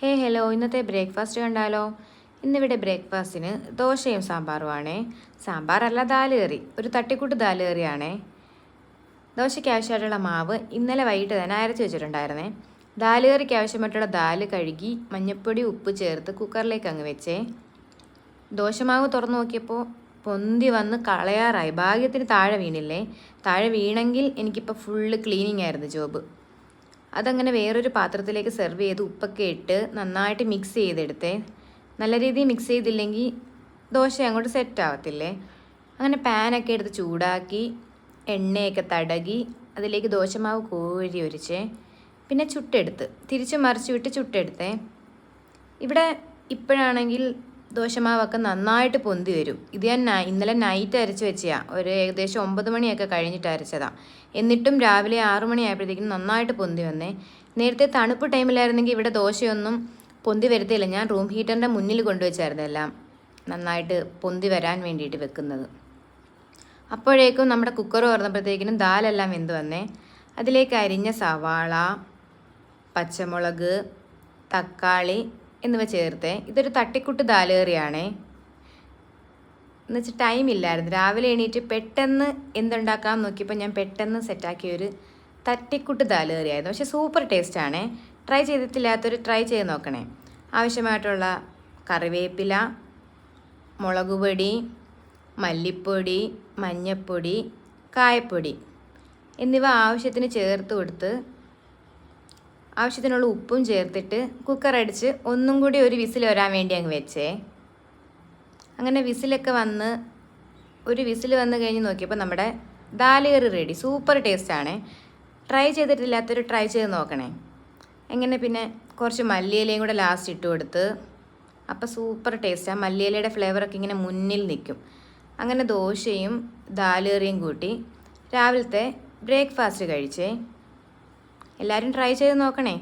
Hello, ഇന്നത്തെ breakfast കണ്ടാലോ? ഇന്നിവിടെ ബ്രേക്ക്ഫാസ്റ്റിന് ദോശയും സാമ്പാറുമാണേ. സാമ്പാറല്ല, ദാല് കറി, ഒരു തട്ടിക്കൂട്ട് ദാല് കറിയാണേ. ദോശയ്ക്ക് ആവശ്യമായിട്ടുള്ള മാവ് ഇന്നലെ വൈകിട്ട് തന്നെ അരച്ച് വെച്ചിട്ടുണ്ടായിരുന്നേ. ദാല് കറിക്ക് ആവശ്യമായിട്ടുള്ള ദാല് കഴുകി മഞ്ഞൾപ്പൊടി ഉപ്പ് ചേർത്ത് കുക്കറിലേക്ക് അങ്ങ് വെച്ചേ. ദോശമാവ് തുറന്നു നോക്കിയപ്പോൾ പൊന്തി വന്ന് കളയാറായി. ഭാഗ്യത്തിന് താഴെ വീണില്ലേ. താഴെ വീണെങ്കിൽ എനിക്കിപ്പോൾ ഫുള്ള് ക്ലീനിങ് ആയിരുന്നു ജോബ്. അതങ്ങനെ വേറൊരു പാത്രത്തിലേക്ക് സെർവ് ചെയ്ത് ഉപ്പൊക്കെ ഇട്ട് നന്നായിട്ട് മിക്സ് ചെയ്തെടുത്തേ. നല്ല രീതിയിൽ മിക്സ് ചെയ്തില്ലെങ്കിൽ ദോശ അങ്ങോട്ട് സെറ്റ് ആവത്തില്ലേ. അങ്ങനെ പാനൊക്കെ എടുത്ത് ചൂടാക്കി എണ്ണയൊക്കെ തടകി അതിലേക്ക് ദോശമാവ് കോരി ഒരിച്ചേ. പിന്നെ ചുട്ടെടുത്ത് തിരിച്ച് മറിച്ച് വിട്ട് ചുട്ടെടുത്തേ. ഇവിടെ ഇപ്പോഴാണെങ്കിൽ ദോശമാവൊക്കെ നന്നായിട്ട് പൊന്തി വരും. ഇത് ഞാൻ ഇന്നലെ നൈറ്റ് അരച്ച് വെച്ചതാണ്. ഒരു ഏകദേശം 9 മണിയൊക്കെ കഴിഞ്ഞിട്ട് അരച്ചതാണ്. എന്നിട്ടും രാവിലെ 6 മണി ആയപ്പോഴത്തേക്കും നന്നായിട്ട് പൊന്തി വന്നേ. നേരത്തെ തണുപ്പ് ടൈമിലായിരുന്നെങ്കിൽ ഇവിടെ ദോശയൊന്നും പൊന്തി വരത്തില്ല. ഞാൻ റൂം ഹീറ്ററിൻ്റെ മുന്നിൽ കൊണ്ടുവച്ചായിരുന്നു എല്ലാം നന്നായിട്ട് പൊന്തി വരാൻ വേണ്ടിയിട്ട് വെക്കുന്നത്. അപ്പോഴേക്കും നമ്മുടെ കുക്കർ തുറന്നപ്പോഴത്തേക്കിനും ദാലെല്ലാം വെന്ത് വന്നേ. അതിലേക്ക് അരിഞ്ഞ സവാള, പച്ചമുളക്, തക്കാളി എന്നിവ ചേർത്തേ. ഇതൊരു തട്ടിക്കൂട്ട് ദാല് കറിയാണേ. എന്നുവെച്ചാൽ ടൈമില്ലായിരുന്നു. രാവിലെ എണീറ്റ് പെട്ടെന്ന് എന്തുണ്ടാക്കാൻ നോക്കിയപ്പോൾ ഞാൻ പെട്ടെന്ന് സെറ്റാക്കിയൊരു തട്ടിക്കൂട്ട് ദാല് കറിയായിരുന്നു. പക്ഷേ സൂപ്പർ ടേസ്റ്റാണേ. ട്രൈ ചെയ്തിട്ടില്ലാത്തൊരു ട്രൈ ചെയ്ത് നോക്കണേ. ആവശ്യമായിട്ടുള്ള കറിവേപ്പില, മുളക് പൊടി, മല്ലിപ്പൊടി, മഞ്ഞൾപ്പൊടി, കായപ്പൊടി എന്നിവ ആവശ്യത്തിന് ചേർത്ത് കൊടുത്ത് ആവശ്യത്തിനുള്ള ഉപ്പും ചേർത്തിട്ട് കുക്കർ അടിച്ച് ഒന്നും കൂടി ഒരു വിസിൽ വരാൻ വേണ്ടി അങ്ങ് വെച്ചേ. അങ്ങനെ വിസിലൊക്കെ വന്ന് ഒരു വിസിൽ വന്ന് കഴിഞ്ഞ് നോക്കിയപ്പോൾ നമ്മുടെ ദാല് കറി റെഡി. സൂപ്പർ ടേസ്റ്റാണ്. ട്രൈ ചെയ്തിട്ടില്ലാത്തൊരു ട്രൈ ചെയ്ത് നോക്കണേ. എങ്ങനെ പിന്നെ കുറച്ച് മല്ലിയിലയും കൂടെ ലാസ്റ്റ് ഇട്ട് കൊടുത്ത് അപ്പോൾ സൂപ്പർ ടേസ്റ്റാണ്. മല്ലിയിലയുടെ ഫ്ലേവറൊക്കെ ഇങ്ങനെ മുന്നിൽ നിൽക്കും. അങ്ങനെ ദോശയും ദാല് കറിയും കൂട്ടി രാവിലത്തെ ബ്രേക്ക്ഫാസ്റ്റ് കഴിച്ചേ. എല്ലാവരും ട്രൈ ചെയ്ത് നോക്കണേ.